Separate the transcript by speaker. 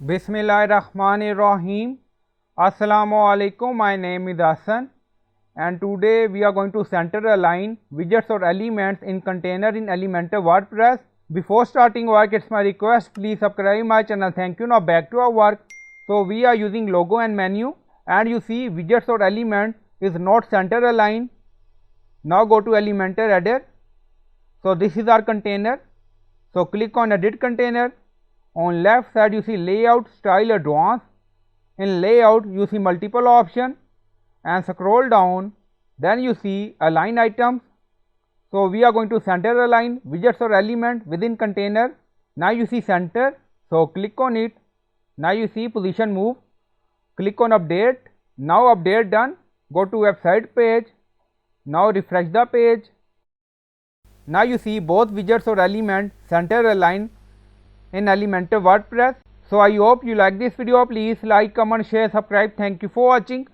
Speaker 1: Bismillahirrahmanirrahim. Assalamu alaikum. My name is Hassan and today we are going to center align widgets or elements in container in Elementor WordPress. Before starting work, it's my request, please subscribe my channel. Thank you. Now back to our work. So we are using logo and menu, and you see widgets or element is not center aligned. Now go to Elementor header. So this is our container. So click on edit container. On left side you see layout, style, advanced. In layout you see multiple options and scroll down, then you see align items. So we are going to center align widgets or element within container. Now you see center, so click on it. Now you see position move, click on update. Now update done. Go to website page. Now refresh the page. Now you see both widgets or element center align in Elementor WordPress. So I hope you like this video. Please like, comment, share, subscribe. Thank you for watching.